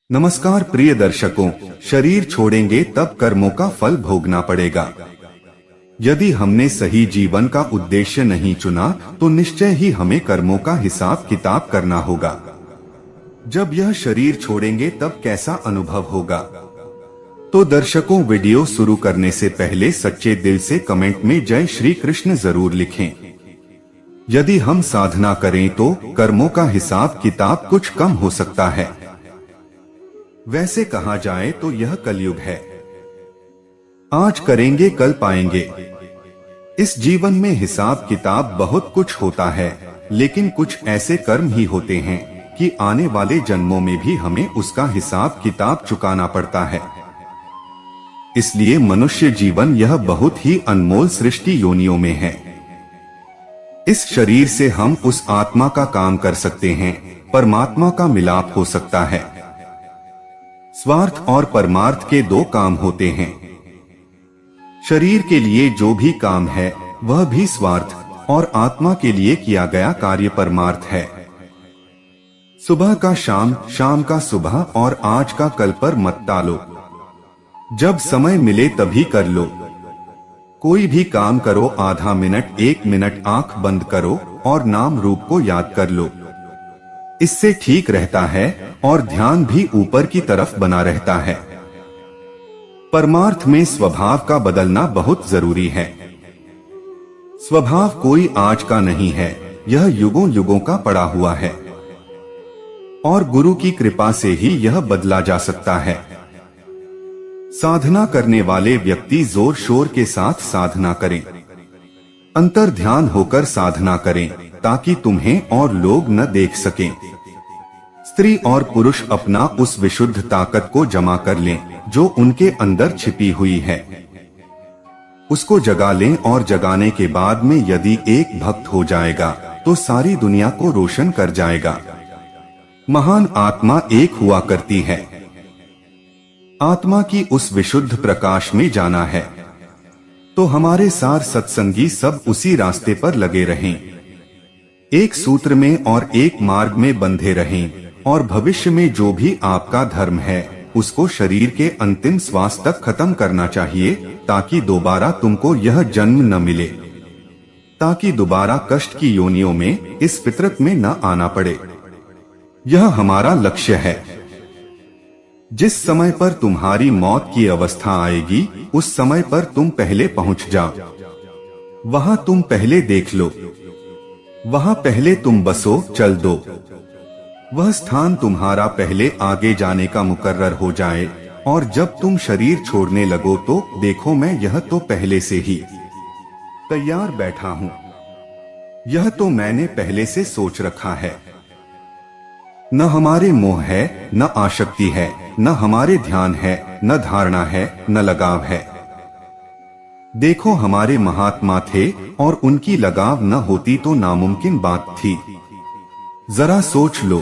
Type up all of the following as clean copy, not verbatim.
नमस्कार प्रिय दर्शकों, शरीर छोड़ेंगे तब कर्मों का फल भोगना पड़ेगा। यदि हमने सही जीवन का उद्देश्य नहीं चुना तो निश्चय ही हमें कर्मों का हिसाब किताब करना होगा। जब यह शरीर छोड़ेंगे तब कैसा अनुभव होगा? तो दर्शकों, वीडियो शुरू करने से पहले सच्चे दिल से कमेंट में जय श्री कृष्ण जरूर लिखें। यदि हम साधना करें तो कर्मों का हिसाब किताब कुछ कम हो सकता है। वैसे कहा जाए तो यह कलयुग है। आज करेंगे कल पाएंगे। इस जीवन में हिसाब किताब बहुत कुछ होता है, लेकिन कुछ ऐसे कर्म ही होते हैं कि आने वाले जन्मों में भी हमें उसका हिसाब किताब चुकाना पड़ता है। इसलिए मनुष्य जीवन यह बहुत ही अनमोल सृष्टि योनियों में है। इस शरीर से हम उस आत्मा का काम कर सकते हैं, परमात्मा का मिलाप हो सकता है। स्वार्थ और परमार्थ के दो काम होते हैं। शरीर के लिए जो भी काम है वह भी स्वार्थ, और आत्मा के लिए किया गया कार्य परमार्थ है। सुबह का शाम, शाम का सुबह और आज का कल पर मत टालो। जब समय मिले तभी कर लो। कोई भी काम करो, आधा मिनट 1 मिनट आंख बंद करो और नाम रूप को याद कर लो। इससे ठीक रहता है और ध्यान भी ऊपर की तरफ बना रहता है। परमार्थ में स्वभाव का बदलना बहुत जरूरी है। स्वभाव कोई आज का नहीं है, यह युगों युगों का पड़ा हुआ है और गुरु की कृपा से ही यह बदला जा सकता है। साधना करने वाले व्यक्ति जोर शोर के साथ साधना करें, अंतर ध्यान होकर साधना करें ताकि तुम्हें और लोग न देख सकें। स्त्री और पुरुष अपना उस विशुद्ध ताकत को जमा कर लें जो उनके अंदर छिपी हुई है। उसको जगा लें और जगाने के बाद में यदि एक भक्त हो जाएगा तो सारी दुनिया को रोशन कर जाएगा। महान आत्मा एक हुआ करती है। आत्मा की उस विशुद्ध प्रकाश में जाना है तो हमारे सार सत्संगी सब उसी रास्ते पर लगे रहें, एक सूत्र में और एक मार्ग में बंधे रहें और भविष्य में जो भी आपका धर्म है उसको शरीर के अंतिम श्वास तक खत्म करना चाहिए, ताकि दोबारा तुमको यह जन्म न मिले, ताकि दोबारा कष्ट की योनियों में इस फितरत में न आना पड़े। यह हमारा लक्ष्य है। जिस समय पर तुम्हारी मौत की अवस्था आएगी उस समय पर तुम पहले पहुंच जाओ। वहां तुम पहले देख लो, वहां पहले तुम बसो, चल दो। वह स्थान तुम्हारा पहले आगे जाने का मुकर्रर हो जाए और जब तुम शरीर छोड़ने लगो तो देखो, मैं यह तो पहले से ही तैयार बैठा हूं। यह तो मैंने पहले से सोच रखा है। न हमारे मोह है, न आसक्ति है, न हमारे ध्यान है, न धारणा है, न लगाव है। देखो, हमारे महात्मा थे और उनकी लगाव न होती तो नामुमकिन बात थी। जरा सोच लो,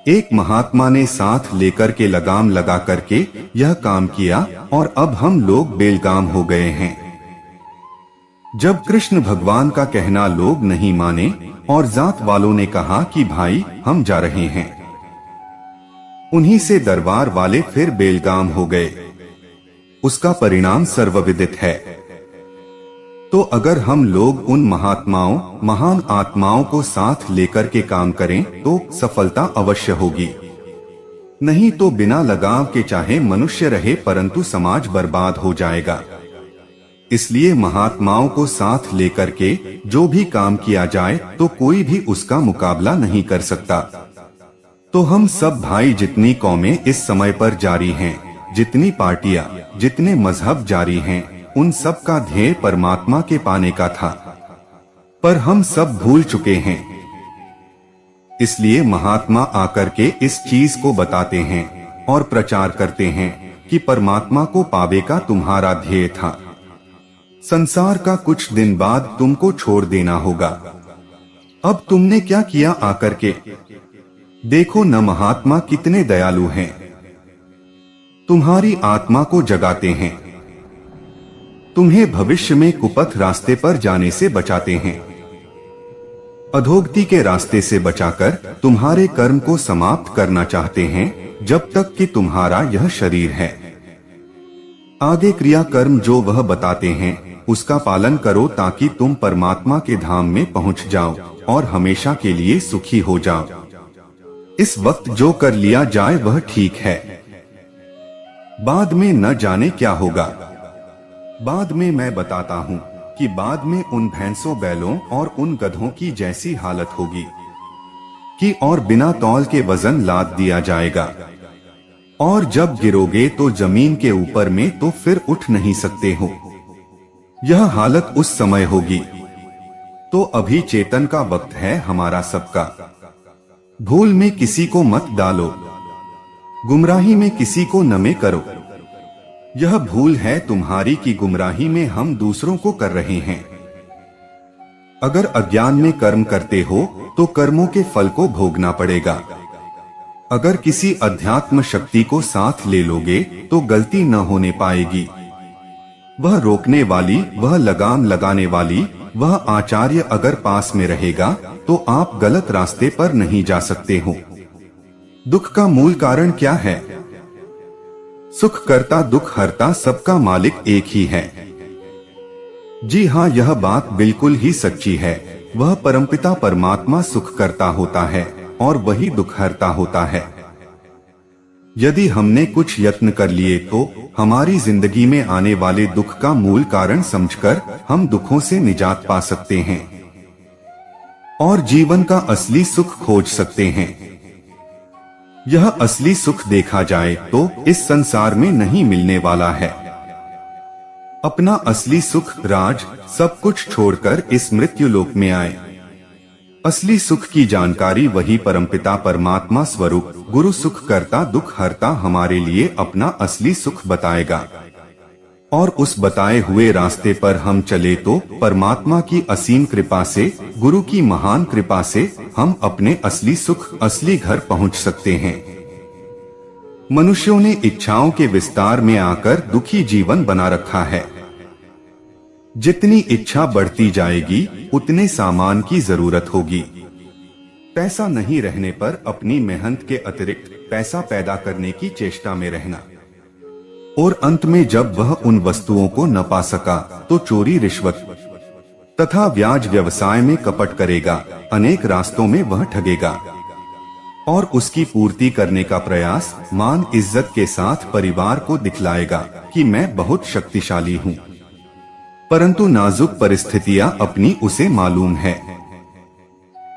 एक महात्मा ने साथ लेकर के लगाम लगा करके यह काम किया और अब हम लोग बेलगाम हो गए हैं। जब कृष्ण भगवान का कहना लोग नहीं माने और जात वालों ने कहा कि भाई हम जा रहे हैं, उन्हीं से दरबार वाले फिर बेलगाम हो गए। उसका परिणाम सर्वविदित है। तो अगर हम लोग उन महात्माओं, महान आत्माओं को साथ लेकर के काम करें तो सफलता अवश्य होगी। नहीं तो बिना लगाव के चाहे मनुष्य रहे परंतु समाज बर्बाद हो जाएगा। इसलिए महात्माओं को साथ लेकर के जो भी काम किया जाए तो कोई भी उसका मुकाबला नहीं कर सकता। तो हम सब भाई, जितनी कौमें इस समय पर जारी हैं, जितनी पार्टियां, जितने मजहब जारी हैं, उन सब का ध्येय परमात्मा के पाने का था, पर हम सब भूल चुके हैं। इसलिए महात्मा आकर के इस चीज को बताते हैं और प्रचार करते हैं कि परमात्मा को पावे का तुम्हारा ध्येय था। संसार का कुछ दिन बाद तुमको छोड़ देना होगा। अब तुमने क्या किया आकर के? देखो न महात्मा कितने दयालु हैं। तुम्हारी आत्मा को जगाते हैं, तुम्हें भविष्य में कुपथ रास्ते पर जाने से बचाते हैं। अधोगति के रास्ते से बचाकर तुम्हारे कर्म को समाप्त करना चाहते हैं जब तक कि तुम्हारा यह शरीर है। आगे क्रिया कर्म जो वह बताते हैं उसका पालन करो ताकि तुम परमात्मा के धाम में पहुंच जाओ और हमेशा के लिए सुखी हो जाओ। इस वक्त जो कर लिया जाए वह ठीक है, बाद में न जाने क्या होगा। बाद में मैं बताता हूँ कि बाद में उन भैंसों बैलों और उन गधों की जैसी हालत होगी कि और बिना तौल के वजन लाद दिया जाएगा, और जब गिरोगे तो जमीन के ऊपर में तो फिर उठ नहीं सकते हो। यह हालत उस समय होगी। तो अभी चेतन का वक्त है हमारा सबका। भूल में किसी को मत डालो, गुमराही में किसी को न में करो। यह भूल है तुम्हारी की गुमराही में हम दूसरों को कर रहे हैं। अगर अज्ञान में कर्म करते हो तो कर्मों के फल को भोगना पड़ेगा। अगर किसी अध्यात्म शक्ति को साथ ले लोगे तो गलती न होने पाएगी। वह रोकने वाली, वह लगाम लगाने वाली, वह आचार्य अगर पास में रहेगा तो आप गलत रास्ते पर नहीं जा सकते हो। दुख का मूल कारण क्या है? सुख करता दुख हरता सबका मालिक एक ही है। जी हाँ, यह बात बिल्कुल ही सच्ची है। वह परमपिता परमात्मा सुख करता होता है और वही दुख हरता होता है। यदि हमने कुछ यत्न कर लिए तो हमारी जिंदगी में आने वाले दुख का मूल कारण समझकर हम दुखों से निजात पा सकते हैं और जीवन का असली सुख खोज सकते हैं। यह असली सुख देखा जाए तो इस संसार में नहीं मिलने वाला है। अपना असली सुख, राज, सब कुछ छोड़कर इस मृत्यु लोक में आए। असली सुख की जानकारी वही परमपिता परमात्मा स्वरूप गुरु सुख करता दुख हरता हमारे लिए अपना असली सुख बताएगा। और उस बताए हुए रास्ते पर हम चले तो परमात्मा की असीम कृपा से, गुरु की महान कृपा से हम अपने असली सुख, असली घर पहुंच सकते हैं। मनुष्यों ने इच्छाओं के विस्तार में आकर दुखी जीवन बना रखा है। जितनी इच्छा बढ़ती जाएगी उतने सामान की जरूरत होगी। पैसा नहीं रहने पर अपनी मेहनत के अतिरिक्त पैसा पैदा करने की चेष्टा में रहना, और अंत में जब वह उन वस्तुओं को न पा सका तो चोरी, रिश्वत तथा ब्याज व्यवसाय में कपट करेगा। अनेक रास्तों में वह ठगेगा और उसकी पूर्ति करने का प्रयास मान इज्जत के साथ परिवार को दिखलाएगा कि मैं बहुत शक्तिशाली हूँ, परंतु नाजुक परिस्थितियां अपनी उसे मालूम है।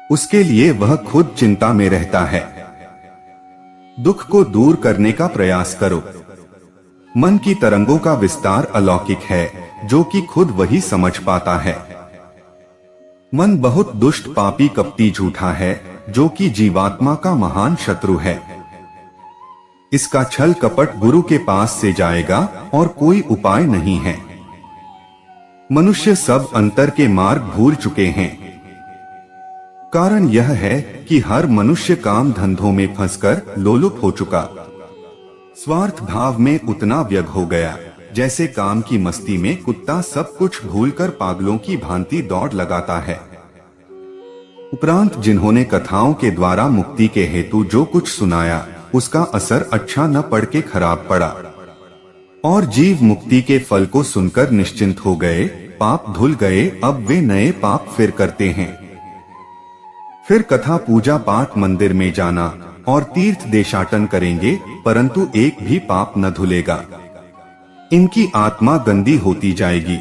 उसके लिए वह खुद चिंता में रहता है। दुख को दूर करने का प्रयास करो। मन की तरंगों का विस्तार अलौकिक है जो कि खुद वही समझ पाता है। मन बहुत दुष्ट, पापी, कपटी, झूठा है जो कि जीवात्मा का महान शत्रु है। इसका छल कपट गुरु के पास से जाएगा और कोई उपाय नहीं है। मनुष्य सब अंतर के मार्ग भूल चुके हैं। कारण यह है कि हर मनुष्य काम धंधों में फंसकर लोलुप हो चुका, स्वार्थ भाव में उतना व्यग हो गया जैसे काम की मस्ती में कुत्ता सब कुछ भूलकर पागलों की भांति दौड़ लगाता है। उपरांत जिन्होंने कथाओं के द्वारा मुक्ति के हेतु जो कुछ सुनाया उसका असर अच्छा न पड़ के खराब पड़ा और जीव मुक्ति के फल को सुनकर निश्चिंत हो गए, पाप धुल गए। अब वे नए पाप फिर करते हैं। फिर कथा, पूजा पाठ, मंदिर में जाना और तीर्थ देशाटन करेंगे, परंतु एक भी पाप न धुलेगा। इनकी आत्मा गंदी होती जाएगी।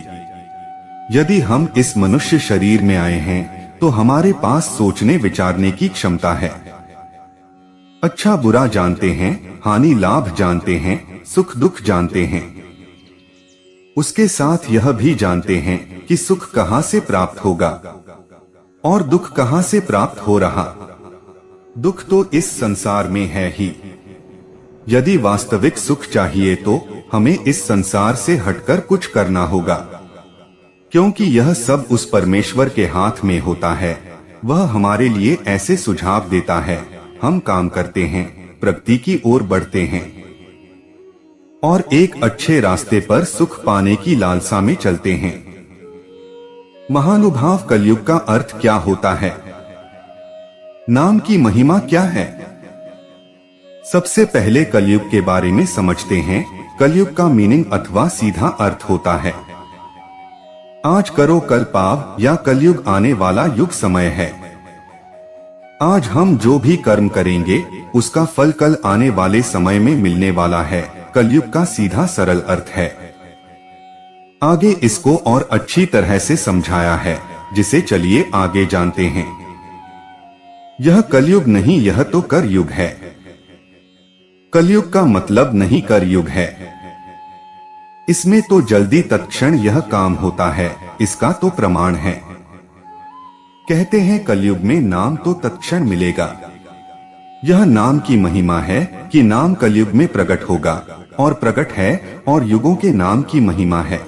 यदि हम इस मनुष्य शरीर में आए हैं तो हमारे पास सोचने विचारने की क्षमता है। अच्छा बुरा जानते हैं, हानि लाभ जानते हैं, सुख दुख जानते हैं। उसके साथ यह भी जानते हैं कि सुख कहां से प्राप्त होगा और दुख कहां से प्राप्त हो रहा। दुख तो इस संसार में है ही। यदि वास्तविक सुख चाहिए तो हमें इस संसार से हटकर कुछ करना होगा, क्योंकि यह सब उस परमेश्वर के हाथ में होता है। वह हमारे लिए ऐसे सुझाव देता है, हम काम करते हैं, प्रगति की ओर बढ़ते हैं और एक अच्छे रास्ते पर सुख पाने की लालसा में चलते हैं। महानुभाव, कलयुग का अर्थ क्या होता है? नाम की महिमा क्या है? सबसे पहले कलयुग के बारे में समझते हैं। कलयुग का मीनिंग अथवा सीधा अर्थ होता है आज करो कल पाव, या कलयुग आने वाला युग समय है। आज हम जो भी कर्म करेंगे उसका फल कल आने वाले समय में मिलने वाला है। कलयुग का सीधा सरल अर्थ है। आगे इसको और अच्छी तरह से समझाया है, जिसे चलिए आगे जानते हैं। यह कलयुग नहीं, यह तो कर युग है। कलयुग का मतलब नहीं कर युग है। इसमें तो जल्दी तत्क्षण यह काम होता है, इसका तो प्रमाण है। कहते हैं कलयुग में नाम तो तत्क्षण मिलेगा। यह नाम की महिमा है कि नाम कलयुग में प्रकट होगा और प्रकट है, और युगों के नाम की महिमा है।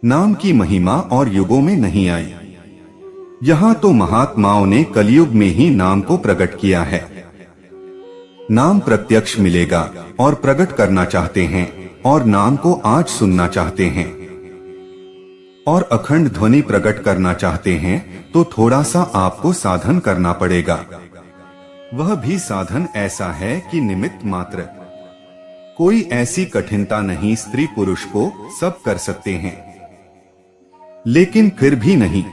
नाम की महिमा और युगों में नहीं आई। यहाँ तो महात्माओं ने कलयुग में ही नाम को प्रकट किया है। नाम प्रत्यक्ष मिलेगा और प्रकट करना चाहते हैं, और नाम को आज सुनना चाहते हैं और अखंड ध्वनि प्रकट करना चाहते हैं, तो थोड़ा सा आपको साधन करना पड़ेगा। वह भी साधन ऐसा है कि निमित्त मात्र, कोई ऐसी कठिनता नहीं। स्त्री पुरुष को सब कर सकते हैं, लेकिन फिर भी नहीं।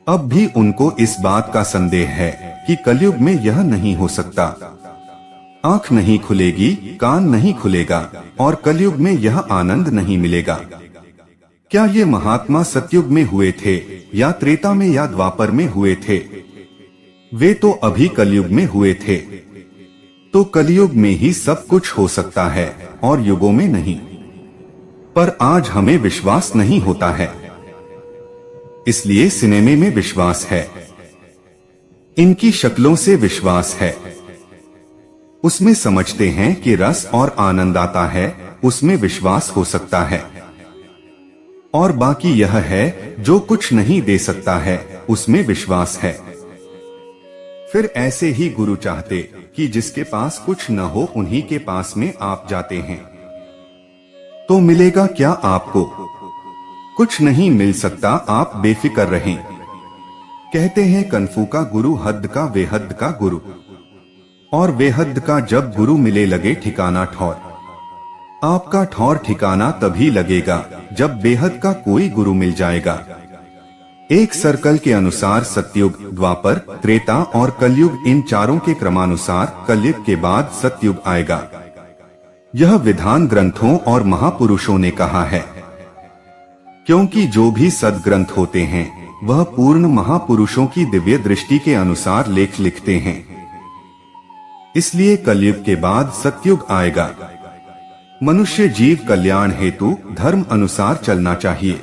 अब भी उनको इस बात का संदेह है कि कलयुग में यह नहीं हो सकता। आंख नहीं खुलेगी, कान नहीं खुलेगा, और कलयुग में यह आनंद नहीं मिलेगा। क्या ये महात्मा सतयुग में हुए थे, या त्रेता में, या द्वापर में हुए थे? वे तो अभी कलयुग में हुए थे। तो कलयुग में ही सब कुछ हो सकता है और युगों में नहीं। पर आज हमें विश्वास नहीं होता है, इसलिए सिनेमे में विश्वास है, इनकी शक्लों से विश्वास है। उसमें समझते हैं कि रस और आनंद आता है, उसमें विश्वास हो सकता है। और बाकी यह है जो कुछ नहीं दे सकता है, उसमें विश्वास है। फिर ऐसे ही गुरु चाहते कि जिसके पास कुछ न हो उन्हीं के पास में आप जाते हैं, तो मिलेगा क्या आपको? कुछ नहीं मिल सकता, आप बेफिक्र रहें। कहते हैं कनफू का गुरु हद का बेहद का गुरु, और बेहद का जब गुरु मिले लगे ठिकाना ठौर। आपका ठौर ठिकाना तभी लगेगा जब बेहद का कोई गुरु मिल जाएगा। एक सर्कल के अनुसार सतयुग, द्वापर, त्रेता और कलयुग, इन चारों के क्रमानुसार कलयुग के बाद सतयुग आएगा। यह विधान ग्रंथों और महापुरुषों ने कहा है, क्योंकि जो भी सदग्रंथ होते हैं वह पूर्ण महापुरुषों की दिव्य दृष्टि के अनुसार लेख लिखते हैं। इसलिए कलयुग के बाद सतयुग आएगा। मनुष्य जीव कल्याण हेतु धर्म अनुसार चलना चाहिए।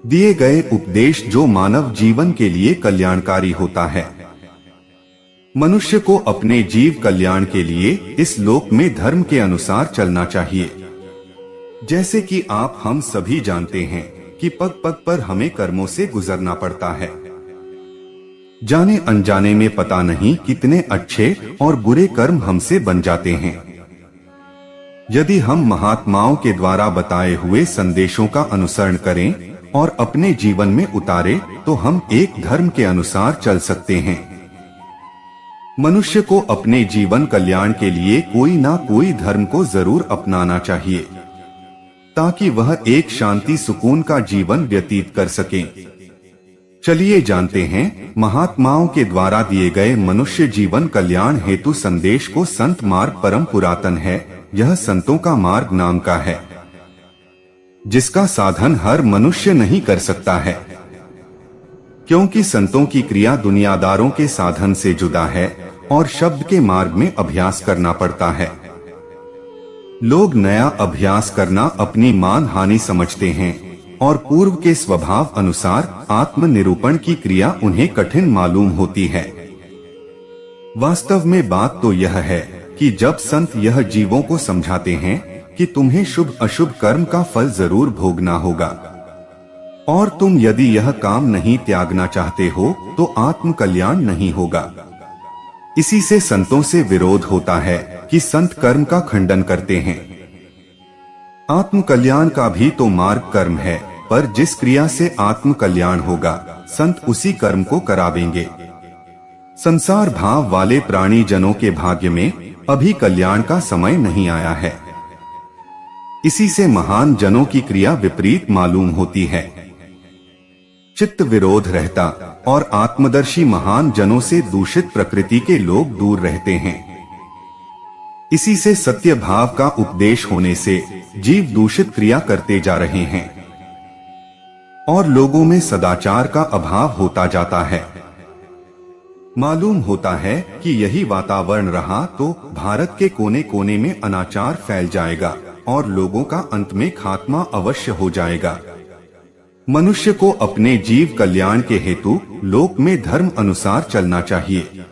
दिए गए उपदेश जो मानव जीवन के लिए कल्याणकारी होता है। मनुष्य को अपने जीव कल्याण के लिए इस लोक में धर्म के अनुसार चलना चाहिए। जैसे कि आप हम सभी जानते हैं कि पग पग पर हमें कर्मों से गुजरना पड़ता है। जाने अनजाने में पता नहीं कितने अच्छे और बुरे कर्म हमसे बन जाते हैं। यदि हम महात्माओं के द्वारा बताए हुए संदेशों का अनुसरण करें और अपने जीवन में उतारे, तो हम एक धर्म के अनुसार चल सकते हैं। मनुष्य को अपने जीवन कल्याण के लिए कोई ना कोई धर्म को जरूर अपनाना चाहिए, ताकि वह एक शांति सुकून का जीवन व्यतीत कर सके। चलिए जानते हैं महात्माओं के द्वारा दिए गए मनुष्य जीवन कल्याण हेतु संदेश को। संत मार्ग परम पुरातन है। यह संतों का मार्ग नाम का है, जिसका साधन हर मनुष्य नहीं कर सकता है, क्योंकि संतों की क्रिया दुनियादारों के साधन से जुदा है और शब्द के मार्ग में अभ्यास करना पड़ता है। लोग नया अभ्यास करना अपनी मान हानि समझते हैं और पूर्व के स्वभाव अनुसार आत्मनिरूपण की क्रिया उन्हें कठिन मालूम होती है। वास्तव में बात तो यह है कि जब संत यह जीवों को समझाते हैं कि तुम्हें शुभ अशुभ कर्म का फल जरूर भोगना होगा, और तुम यदि यह काम नहीं त्यागना चाहते हो तो आत्म कल्याण नहीं होगा। इसी से संतों से विरोध होता है कि संत कर्म का खंडन करते हैं। आत्म कल्याण का भी तो मार्ग कर्म है, पर जिस क्रिया से आत्म कल्याण होगा संत उसी कर्म को करावेंगे। संसार भाव वाले प्राणी जनों के भाग्य में अभी कल्याण का समय नहीं आया है। इसी से महान जनों की क्रिया विपरीत मालूम होती है। चित्त विरोध रहता और आत्मदर्शी महान जनों से दूषित प्रकृति के लोग दूर रहते हैं। इसी से सत्य भाव का उपदेश होने से जीव दूषित क्रिया करते जा रहे हैं और लोगों में सदाचार का अभाव होता जाता है। मालूम होता है कि यही वातावरण रहा तो भारत के कोने कोने में अनाचार फैल जाएगा और लोगों का अंत में खात्मा अवश्य हो जाएगा। मनुष्य को अपने जीव कल्याण के हेतु लोक में धर्म अनुसार चलना चाहिए।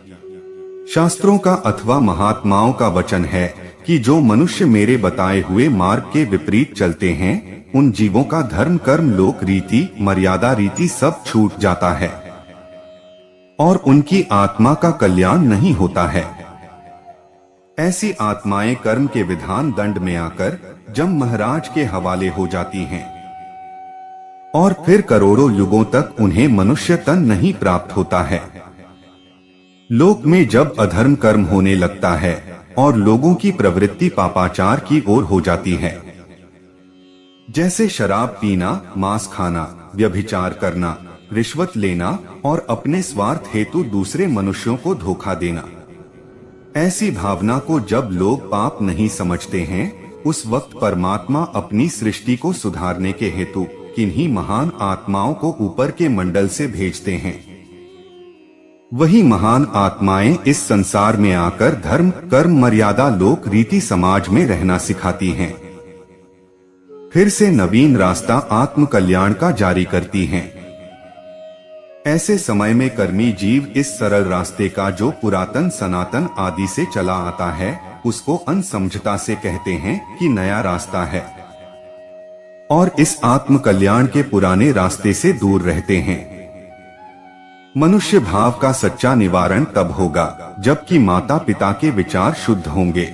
शास्त्रों का अथवा महात्माओं का वचन है कि जो मनुष्य मेरे बताए हुए मार्ग के विपरीत चलते हैं उन जीवों का धर्म कर्म लोक रीति मर्यादा रीति सब छूट जाता है और उनकी आत्मा का कल्याण नहीं होता है। ऐसी आत्माएं कर्म के विधान दंड में आकर जम महाराज के हवाले हो जाती हैं और फिर करोड़ों युगों तक उन्हें मनुष्य तन नहीं प्राप्त होता है। लोक में जब अधर्म कर्म होने लगता है और लोगों की प्रवृत्ति पापाचार की ओर हो जाती है, जैसे शराब पीना, मांस खाना, व्यभिचार करना, रिश्वत लेना और अपने स्वार्थ हेतु दूसरे मनुष्यों को धोखा देना, ऐसी भावना को जब लोग पाप नहीं समझते हैं उस वक्त परमात्मा अपनी सृष्टि को सुधारने के हेतु किन्हीं महान आत्माओं को ऊपर के मंडल से भेजते हैं। वही महान आत्माएं इस संसार में आकर धर्म कर्म मर्यादा लोक रीति समाज में रहना सिखाती हैं। फिर से नवीन रास्ता आत्म कल्याण का जारी करती हैं। ऐसे समय में कर्मी जीव इस सरल रास्ते का जो पुरातन सनातन आदि से चला आता है उसको अनसमझता से कहते हैं कि नया रास्ता है और इस आत्म कल्याण के पुराने रास्ते से दूर रहते हैं। मनुष्य भाव का सच्चा निवारण तब होगा जबकि माता पिता के विचार शुद्ध होंगे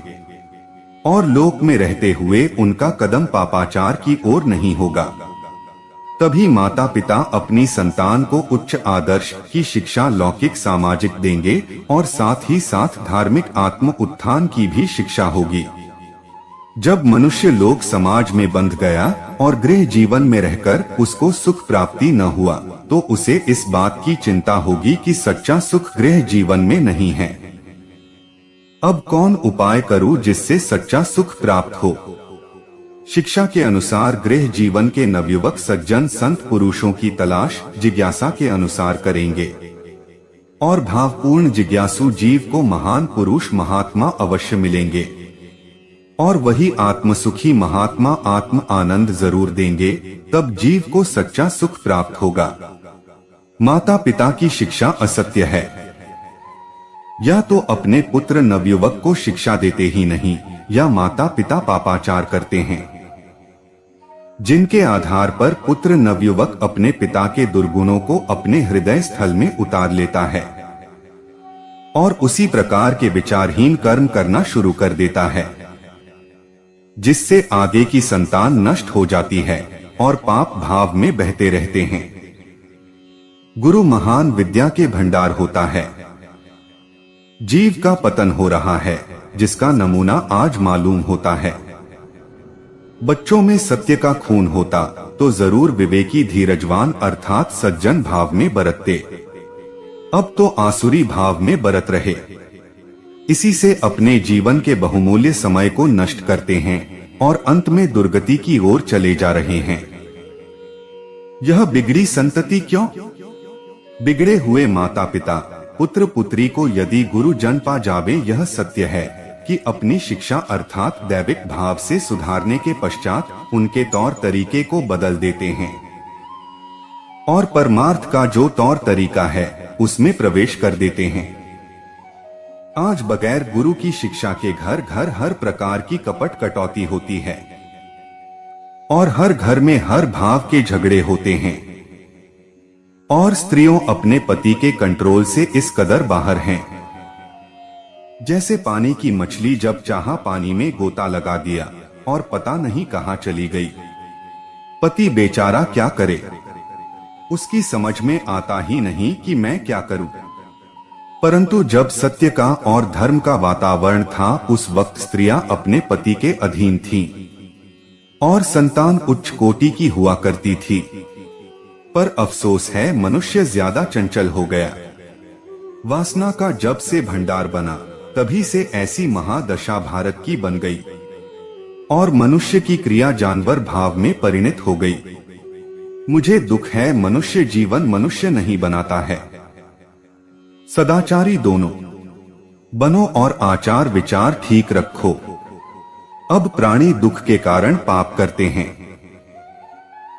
और लोक में रहते हुए उनका कदम पापाचार की ओर नहीं होगा। तभी माता पिता अपनी संतान को उच्च आदर्श की शिक्षा लौकिक सामाजिक देंगे और साथ ही साथ धार्मिक आत्म उत्थान की भी शिक्षा होगी। जब मनुष्य लोक समाज में बंध गया और गृह जीवन में रहकर उसको सुख प्राप्ति न हुआ तो उसे इस बात की चिंता होगी कि सच्चा सुख गृह जीवन में नहीं है। अब कौन उपाय करूं जिससे सच्चा सुख प्राप्त हो? शिक्षा के अनुसार गृह जीवन के नवयुवक सज्जन संत पुरुषों की तलाश जिज्ञासा के अनुसार करेंगे और भावपूर्ण जिज्ञासु जीव को महान पुरुष महात्मा अवश्य मिलेंगे और वही आत्मसुखी महात्मा आत्म आनंद जरूर देंगे। तब जीव को सच्चा सुख प्राप्त होगा। माता पिता की शिक्षा असत्य है। या तो अपने पुत्र नवयुवक को शिक्षा देते ही नहीं या माता पिता पापाचार करते हैं, जिनके आधार पर पुत्र नवयुवक अपने पिता के दुर्गुणों को अपने हृदय स्थल में उतार लेता है और उसी प्रकार के विचारहीन कर्म करना शुरू कर देता है, जिससे आगे की संतान नष्ट हो जाती है और पाप भाव में बहते रहते हैं। गुरु महान विद्या के भंडार होता है। जीव का पतन हो रहा है जिसका नमूना आज मालूम होता है। बच्चों में सत्य का खून होता तो जरूर विवेकी धीरजवान अर्थात सज्जन भाव में बरतते। अब तो आसुरी भाव में बरत रहे। इसी से अपने जीवन के बहुमूल्य समय को नष्ट करते हैं और अंत में दुर्गति की ओर चले जा रहे हैं। यह बिगड़ी संतति क्यों? बिगड़े हुए माता पिता पुत्र पुत्री को यदि गुरुजन पा जावे, यह सत्य है कि अपनी शिक्षा अर्थात दैविक भाव से सुधारने के पश्चात उनके तौर तरीके को बदल देते हैं और परमार्थ का जो तौर तरीका है उसमें प्रवेश कर देते हैं। आज बगैर गुरु की शिक्षा के घर घर हर प्रकार की कपट कटौती होती है और हर घर में हर भाव के झगड़े होते हैं और स्त्रियों अपने पति के कंट्रोल से इस कदर बाहर हैं जैसे पानी की मछली जब चाहा पानी में गोता लगा दिया और पता नहीं कहां चली गई। पति बेचारा क्या करे, उसकी समझ में आता ही नहीं कि मैं क्या करूं। परंतु जब सत्य का और धर्म का वातावरण था, उस वक्त स्त्रियां अपने पति के अधीन थीं और संतान उच्च कोटि की हुआ करती थी। पर अफसोस है, मनुष्य ज्यादा चंचल हो गया। वासना का जब से भंडार बना, तभी से ऐसी महादशा भारत की बन गई और मनुष्य की क्रिया जानवर भाव में परिणत हो गई। मुझे दुख है, मनुष्य जीवन मनुष्य नहीं बनाता है। सदाचारी दोनों बनो और आचार विचार ठीक रखो। अब प्राणी दुख के कारण पाप करते हैं,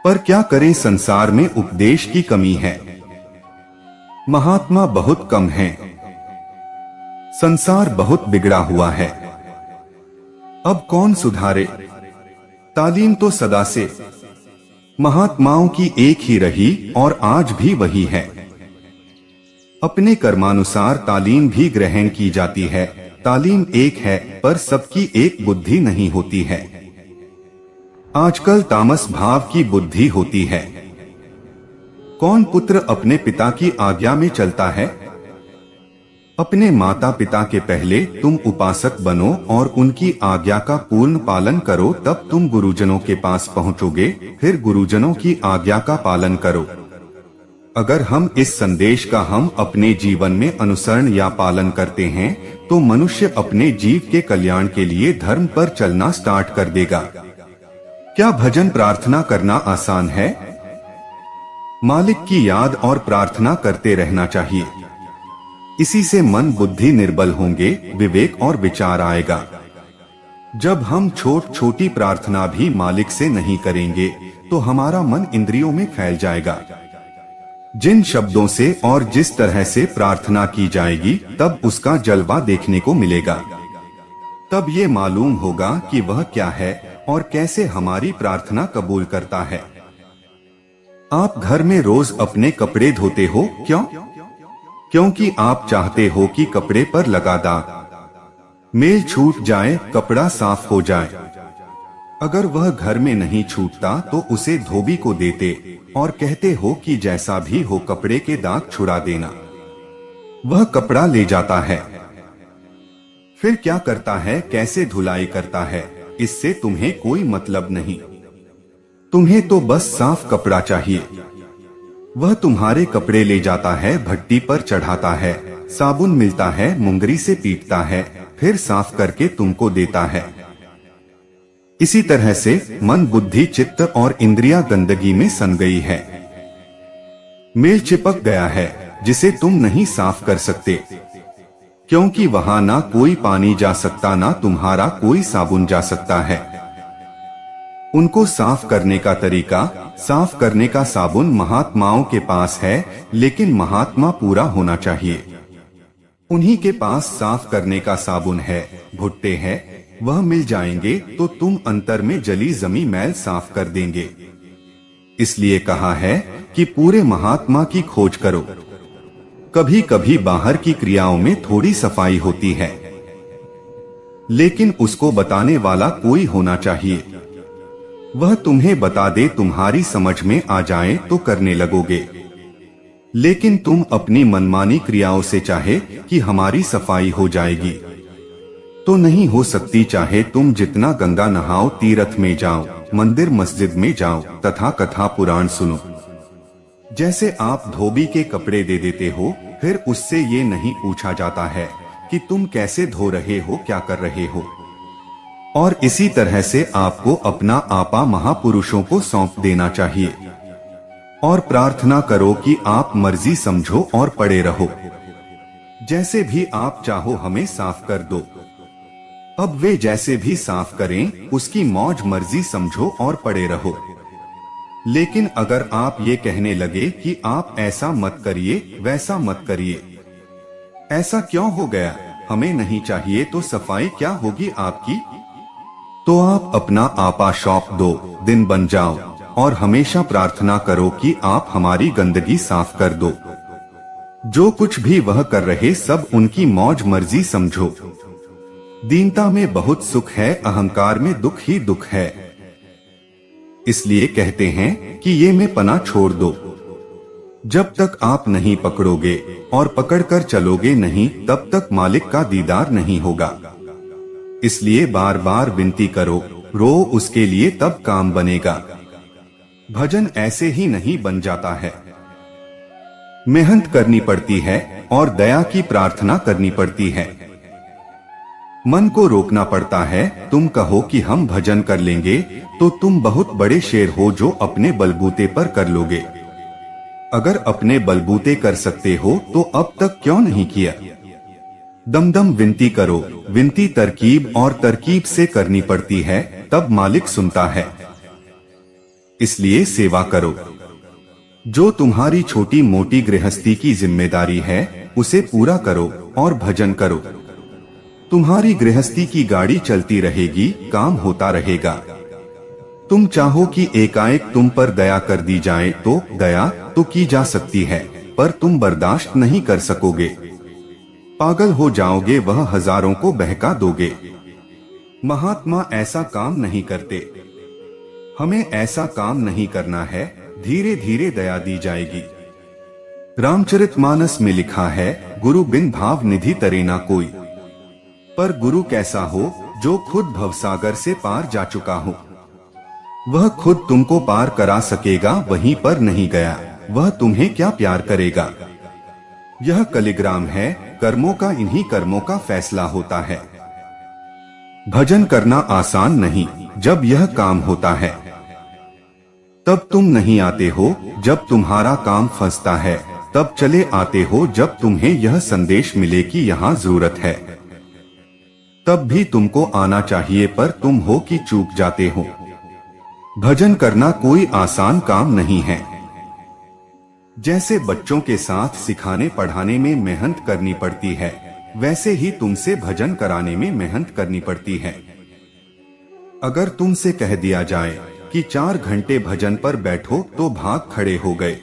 पर क्या करें, संसार में उपदेश की कमी है। महात्मा बहुत कम हैं। संसार बहुत बिगड़ा हुआ है। अब कौन सुधारे? तालीम तो सदा से महात्माओं की एक ही रही और आज भी वही है। अपने कर्मानुसार तालीम भी ग्रहण की जाती है। तालीम एक है, पर सबकी एक बुद्धि नहीं होती है। आजकल तामस भाव की बुद्धि होती है। कौन पुत्र अपने पिता की आज्ञा में चलता है? अपने माता पिता के पहले तुम उपासक बनो और उनकी आज्ञा का पूर्ण पालन करो, तब तुम गुरुजनों के पास पहुंचोगे। फिर गुरुजनों की आज्ञा का पालन करो। अगर हम इस संदेश का हम अपने जीवन में अनुसरण या पालन करते हैं, तो मनुष्य अपने जीव के कल्याण के लिए धर्म पर चलना स्टार्ट कर देगा। क्या भजन प्रार्थना करना आसान है? मालिक की याद और प्रार्थना करते रहना चाहिए। इसी से मन बुद्धि निर्बल होंगे, विवेक और विचार आएगा। जब हम छोटी प्रार्थना भी मालिक से नहीं करेंगे, तो हमारा मन इंद्रियों में फैल जाएगा। जिन शब्दों से और जिस तरह से प्रार्थना की जाएगी, तब उसका जलवा देखने को मिलेगा। तब ये मालूम होगा कि वह क्या है और कैसे हमारी प्रार्थना कबूल करता है। आप घर में रोज अपने कपड़े धोते हो, क्यों? क्योंकि आप चाहते हो कि कपड़े पर लगा दाग मेल छूट जाए, कपड़ा साफ हो जाए। अगर वह घर में नहीं छूटता तो उसे धोबी को देते और कहते हो कि जैसा भी हो कपड़े के दाग छुड़ा देना। वह कपड़ा ले जाता है। फिर क्या करता है, कैसे धुलाई करता है, इससे तुम्हें कोई मतलब नहीं। तुम्हें तो बस साफ कपड़ा चाहिए। वह तुम्हारे कपड़े ले जाता है, भट्टी पर चढ़ाता है, साबुन मिलता है, मुंगरी से पीटता है, फिर साफ करके तुमको देता है। इसी तरह से मन, बुद्धि, चित्त और इंद्रियां गंदगी में सन गई है। मेल चिपक गया है जिसे तुम नहीं साफ कर सकते, क्योंकि वहां ना कोई पानी जा सकता, ना तुम्हारा कोई साबुन जा सकता है। उनको साफ करने का तरीका, साफ करने का साबुन महात्माओं के पास है, लेकिन महात्मा पूरा होना चाहिए। उन्हीं के पास साफ करने का साबुन है, भुट्टे हैं, वह मिल जाएंगे तो तुम अंतर में जली जमी मैल साफ कर देंगे। इसलिए कहा है कि पूरे महात्मा की खोज करो। कभी कभी बाहर की क्रियाओं में थोड़ी सफाई होती है, लेकिन उसको बताने वाला कोई होना चाहिए। वह तुम्हें बता दे, तुम्हारी समझ में आ जाए तो करने लगोगे। लेकिन तुम अपनी मनमानी क्रियाओं से चाहे कि हमारी सफाई हो जाएगी, तो नहीं हो सकती। चाहे तुम जितना गंगा नहाओ, तीर्थ में जाओ, मंदिर मस्जिद में जाओ तथा कथा पुराण सुनो। जैसे आप धोबी के कपड़े दे देते हो, फिर उससे ये नहीं पूछा जाता है कि तुम कैसे धो रहे हो, क्या कर रहे हो। और इसी तरह से आपको अपना आपा महापुरुषों को सौंप देना चाहिए और प्रार्थना करो कि आप मर्जी समझो और पड़े रहो। जैसे भी आप चाहो हमें साफ कर दो। अब वे जैसे भी साफ करें, उसकी मौज मर्जी समझो और पड़े रहो। लेकिन अगर आप ये कहने लगे कि आप ऐसा मत करिए, वैसा मत करिए, ऐसा क्यों हो गया, हमें नहीं चाहिए, तो सफाई क्या होगी आपकी? तो आप अपना आपा सौंप दो, दिन बन जाओ और हमेशा प्रार्थना करो कि आप हमारी गंदगी साफ कर दो। जो कुछ भी वह कर रहे सब उनकी मौज मर्जी समझो। दीनता में बहुत सुख है, अहंकार में दुख ही दुख है। इसलिए कहते हैं कि ये में पना छोड़ दो। जब तक आप नहीं पकड़ोगे और पकड़कर चलोगे नहीं, तब तक मालिक का दीदार नहीं होगा। इसलिए बार बार विनती करो, रो उसके लिए, तब काम बनेगा। भजन ऐसे ही नहीं बन जाता है। मेहनत करनी पड़ती है और दया की प्रार्थना करनी पड़ती है। मन को रोकना पड़ता है। तुम कहो कि हम भजन कर लेंगे तो तुम बहुत बड़े शेर हो जो अपने बलबूते पर कर लोगे। अगर अपने बलबूते कर सकते हो तो अब तक क्यों नहीं किया? दम विनती करो। विनती तरकीब और तरकीब से करनी पड़ती है, तब मालिक सुनता है। इसलिए सेवा करो। जो तुम्हारी छोटी मोटी गृहस्थी की जिम्मेदारी है उसे पूरा करो और भजन करो। तुम्हारी गृहस्थी की गाड़ी चलती रहेगी, काम होता रहेगा। तुम चाहो कि एकाएक तुम पर दया कर दी जाए तो दया तो की जा सकती है, पर तुम बर्दाश्त नहीं कर सकोगे। पागल हो जाओगे, वह हजारों को बहका दोगे। महात्मा ऐसा काम नहीं करते। हमें ऐसा काम नहीं करना है। धीरे धीरे दया दी जाएगी। रामचरितमानस में लिखा है, गुरु बिन भाव निधि तरे ना कोई। पर गुरु कैसा हो? जो खुद भवसागर से पार जा चुका हो। वह खुद तुमको पार करा सकेगा, वहीं पर नहीं गया वह तुम्हें क्या प्यार करेगा। यह कलिग्राम है कर्मों का, इन्हीं कर्मों का फैसला होता है। भजन करना आसान नहीं। जब यह काम होता है तब तुम नहीं आते हो। जब तुम्हारा काम फंसता है तब चले आते हो। जब तुम्हें यह संदेश मिले कि यहाँ जरूरत है तब भी तुमको आना चाहिए, पर तुम हो कि चूक जाते हो। भजन करना कोई आसान काम नहीं है। जैसे बच्चों के साथ सिखाने पढ़ाने में मेहनत करनी पड़ती है, वैसे ही तुमसे भजन कराने में मेहनत करनी पड़ती है। अगर तुमसे कह दिया जाए कि 4 घंटे भजन पर बैठो तो भाग खड़े हो गए।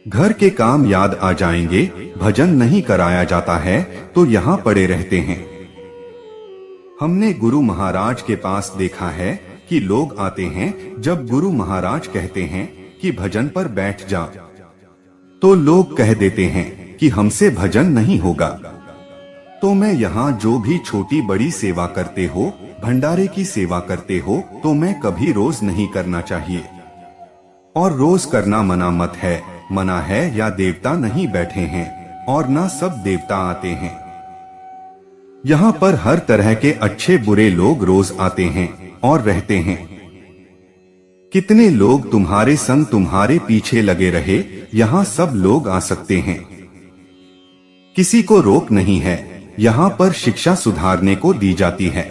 घर के काम याद आ जाएंगे, भजन नहीं कराया जाता है तो यहाँ पड़े रहते हैं। हमने गुरु महाराज के पास देखा है कि लोग आते हैं, जब गुरु महाराज कहते हैं कि भजन पर बैठ जा तो लोग कह देते हैं कि हमसे भजन नहीं होगा। तो मैं यहाँ जो भी छोटी बड़ी सेवा करते हो, भंडारे की सेवा करते हो, तो मैं कभी रोज नहीं करना चाहिए। और रोज करना मना मत है। मना है या देवता नहीं बैठे हैं और ना सब देवता आते हैं। यहाँ पर हर तरह के अच्छे बुरे लोग रोज आते हैं और रहते हैं। कितने लोग तुम्हारे संग तुम्हारे पीछे लगे रहे, यहाँ सब लोग आ सकते हैं। किसी को रोक नहीं है। यहाँ पर शिक्षा सुधारने को दी जाती है।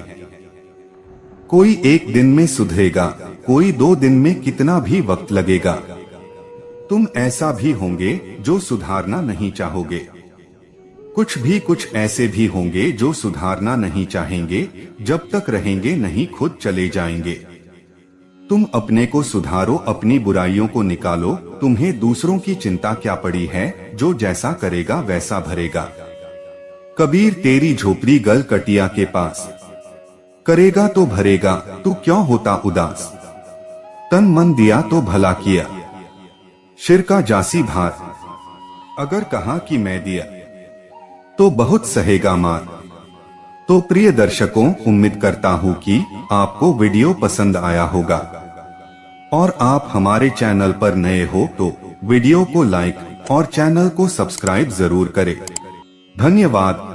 कोई 1 दिन में सुधरेगा, कोई 2 दिन में, कितना भी वक्त लगेगा। तुम ऐसा भी होंगे जो सुधारना नहीं चाहोगे। कुछ ऐसे भी होंगे जो सुधारना नहीं चाहेंगे। जब तक रहेंगे नहीं खुद चले जाएंगे। तुम अपने को सुधारो, अपनी बुराइयों को निकालो। तुम्हें दूसरों की चिंता क्या पड़ी है? जो जैसा करेगा वैसा भरेगा। कबीर तेरी झोपड़ी गल कटिया के पास, करेगा तो भरेगा, तू क्यों होता उदास। तन मन दिया तो भला किया, शिर का जासी भार। अगर कहा कि मैं दिया तो बहुत सहेगा मार। तो प्रिय दर्शकों, उम्मीद करता हूँ कि आपको वीडियो पसंद आया होगा और आप हमारे चैनल पर नए हो तो वीडियो को लाइक और चैनल को सब्सक्राइब जरूर करें। धन्यवाद।